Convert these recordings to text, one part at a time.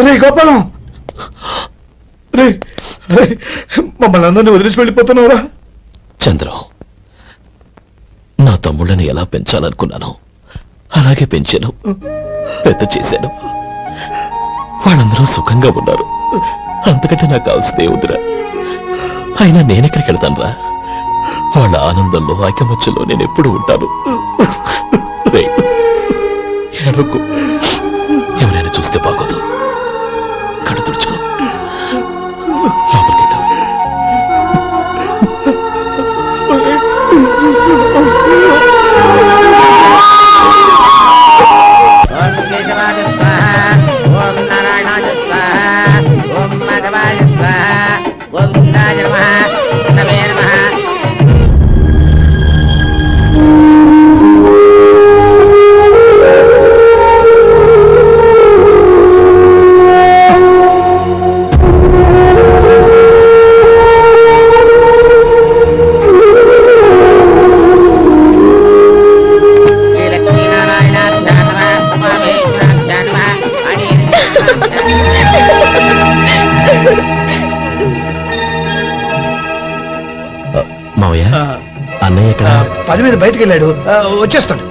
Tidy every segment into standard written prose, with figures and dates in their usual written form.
రే గోపాలం, రే రే మమ్మల్ని అందరినీ వదిలేసి వెళ్ళిపోతున్నావురా? చంద్రం, నా తమ్ముళ్ళని ఎలా పెంచాలనుకున్నానో అలాగే పెంచాను, పెద్ద చేశాను. వాళ్ళందరూ సుఖంగా ఉన్నారు. అంతకంటే నాకు కావాల్సిందే వద్దురా. అయినా నేనెక్కడికి వెళ్తాను రా? వాళ్ళ ఆనందంలో ఐకమత్యంలో నేను ఎప్పుడు ఉంటాను. ఏడోకు, ఎవరైనా చూస్తే బాగోదు. కళ్ళు తుడుచుకో, లోపలికి ఓం నారాయణాయ స్వాహ, ఓం మాధవాయ స్వాహ, గోవిందాయ నమః, నమే నమః. అన్నయ్య ఇక్కడ పని మీద బయటకు వెళ్ళాడు, వచ్చేస్తాడు.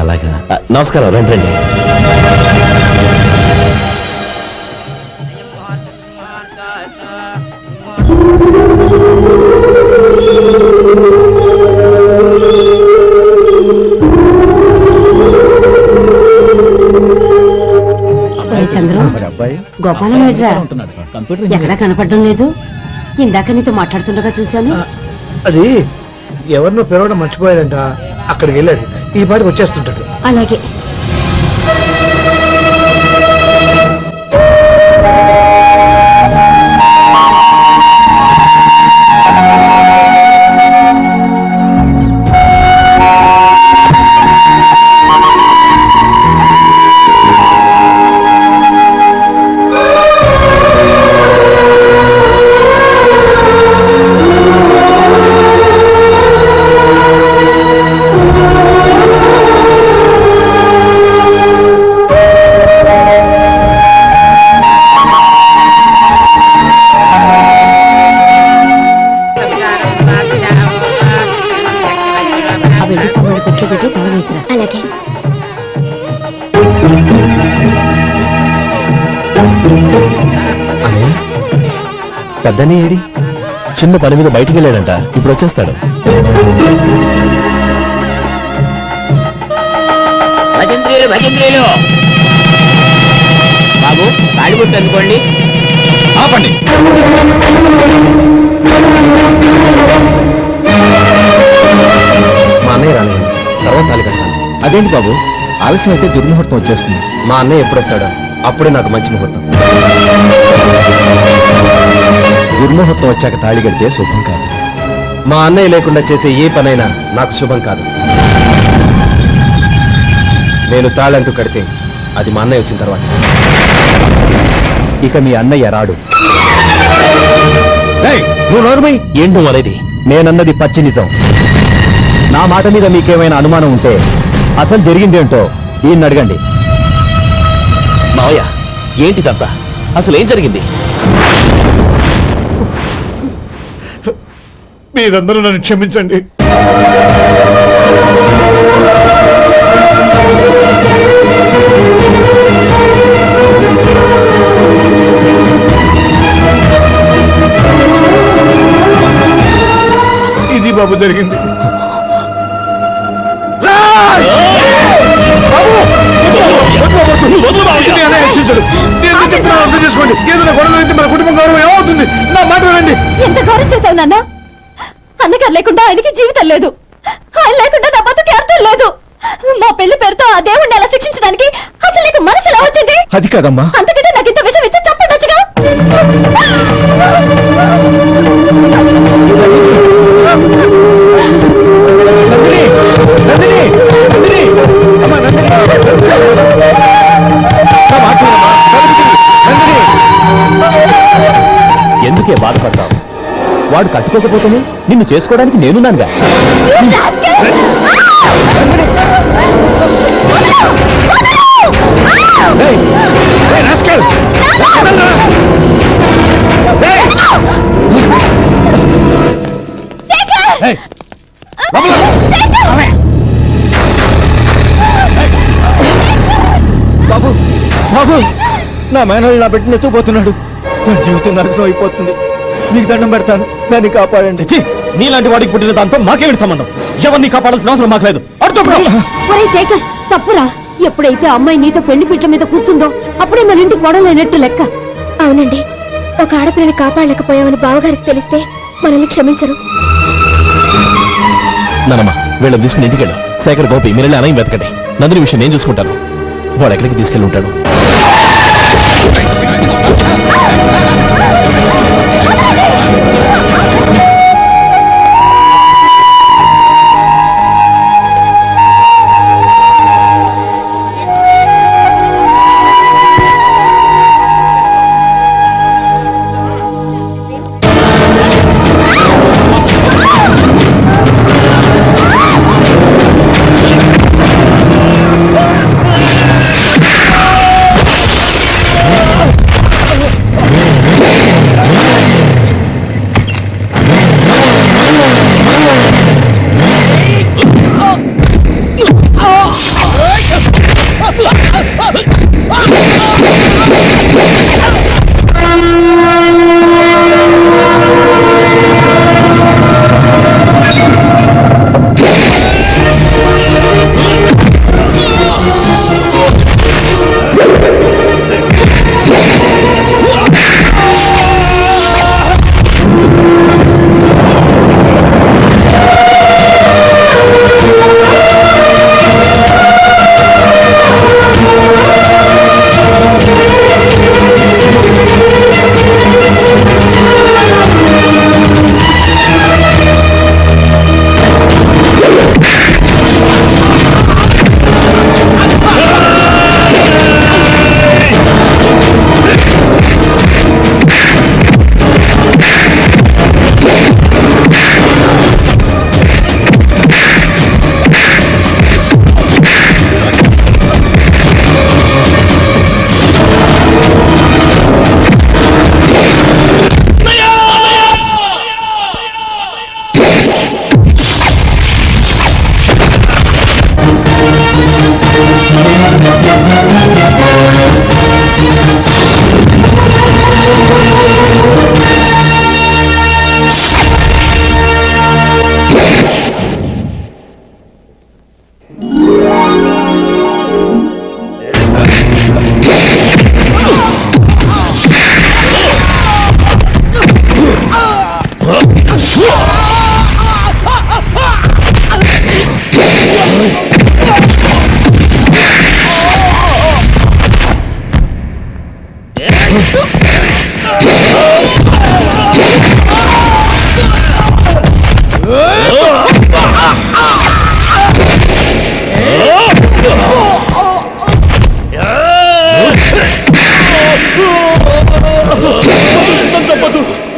అలాగా, నమస్కారం. రండి రండి. చంద్రం, గోపాలం ఎక్కడా కనపడడం లేదు. ఇందాక నీతో మాట్లాడుతుండగా చూశాను. అది ఎవరినో పిలవడం మర్చిపోయాడంట, అక్కడికి వెళ్ళాడు. ఈ పాటికి వచ్చేస్తుంటాడు. అలాగే. పెద్దనే ఏడి? చిన్న పని మీద బయటికి వెళ్ళాడంట, ఇప్పుడు వచ్చేస్తాడు. భజంత్రీలు భజంత్రీలు బాబు, తాడిబొట్టు అందుకోండి. ఆపండి. మా అన్నయ్య రాలేదు, తర్వాత తాళి కట్టాను. అదేంటి బాబు, ఆలస్యం అయితే దుర్ముహూర్తం వచ్చేస్తుంది. మా అన్నయ్య ఎప్పుడు వస్తాడో అప్పుడే నాకు మంచి ముహూర్తం. దుర్ముహూర్తం వచ్చాక తాళి కడితే శుభం కాదు. మా అన్నయ్య లేకుండా చేసే ఏ పనైనా నాకు శుభం కాదు. నేను తాళంటూ కడితే అది మా అన్నయ్య వచ్చిన తర్వాత. ఇక మీ అన్నయ్య రాడు. నువ్వు నోరుమై. ఏంటో మరేది? నేనన్నది పచ్చి నిజం. నా మాట మీద మీకేమైనా అనుమానం ఉంటే అసలు జరిగిందేంటో ఈయన్ని అడగండి. మావయ్య, ఏంటిదంతా? అసలు ఏం జరిగింది? మీరందరూ నన్ను క్షమించండి. ఇది బాబు జరిగింది. అర్థం చేసుకోండి. ఏదైనా గొడవ అయితే మన కుటుంబం గౌరవం ఏమవుతుంది? నా మాట వినండి. ఎంత గౌరవం చేశావు నాన్న? అందుకని లేకుండా ఆయనకి జీవితం లేదు, ఆయన లేకుండా నా బతుకి అర్థం లేదు. మా పెళ్లి పేరుతో ఆ దేవుణ్ణి ఎలా శిక్షించడానికి అసలు నీకు మనసు ఎలా వచ్చింది? అది కాదమ్మా. అందుకంటే నాకు ఇంత విషయం ఇచ్చి చెప్పండొచ్చుగా. ఊరికే బాధపడతావు. వాడు కట్టుకోకపోతేనే నిన్ను చేసుకోవడానికి నేనున్నానుగా. బాబు బాబు, నా మేనల్ని నా బిడ్డను ఎత్తుకుపోతున్నాడు. నా జీవితం నాశనం అయిపోతుంది. మీకు దండం పెడతాను, దాన్ని కాపాడండి. నీలాంటి వాడికి పుట్టిన దాంతో మాకేమిటి సంబంధం? ఎవరిని కాపాడాల్సిన అవసరం మాకు లేదు. శేఖర్ తప్పురా. ఎప్పుడైతే అమ్మాయి నీతో పెళ్లి పీటల మీద కూర్చుందో అప్పుడే మన ఇంటి గొడవలేనట్టు లెక్క. అవునండి, ఒక ఆడపిల్లని కాపాడలేకపోయామని బావగారికి తెలిస్తే మనల్ని క్షమించరు. నానమ్మ, వీళ్ళని తీసుకుని ఇంటికి వెళ్ళు. శేఖర్, గోపి మీరెళ్ళి అన్నయ్య వెతకండి. నందిని విషయం నేను చూసుకుంటాను. వాడు ఎక్కడికి తీసుకెళ్ళి ఉంటాడు?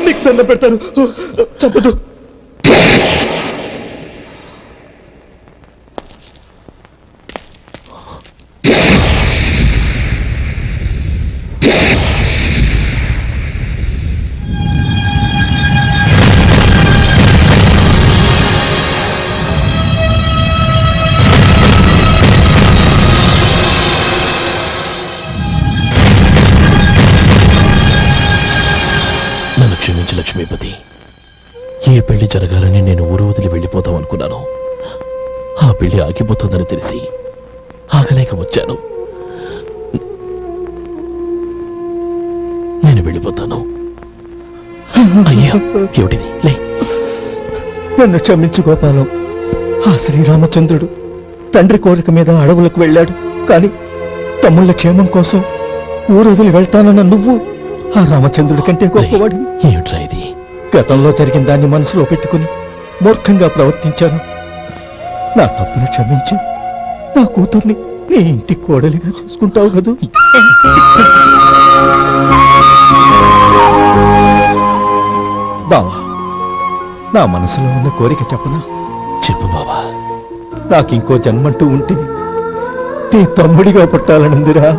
నీకు దండం పెడతాను, చంపదు. క్షమించు లక్ష్మీపతి. ఏ పెళ్లి జరగాలని నేను ఊరు వదిలి వెళ్ళిపోతాం అనుకున్నాను. ఆ పెళ్లి ఆగిపోతుందని తెలిసి ఆగలేక వచ్చాను. నేను వెళ్ళిపోతాను. అయ్యా, ఏమిటిది? లే, నన్ను క్షమించు గోపాలం. ఆ శ్రీరామచంద్రుడు తండ్రి కోరిక మీద అడవులకు వెళ్ళాడు. కానీ తమ్ముళ్ళ క్షేమం కోసం ఊరు వదిలి వెళ్తానన్న నువ్వు ఆ రామచంద్రుడి కంటే గొప్పవాడు. ఏమిట్రా ఇది? గతంలో జరిగిన దాన్ని మనసులో పెట్టుకుని మూర్ఖంగా ప్రవర్తించాను. నా తప్పును క్షమించి నా కూతుర్ని నీ ఇంటి కోడలిగా చేసుకుంటావు కదూ? బావా, నా మనసులో ఉన్న కోరిక చెప్పనా? చెప్పు బావా. నాకింకో జన్మంటూ ఉంటే నీ తమ్ముడిగా పుట్టాలనుందిరా.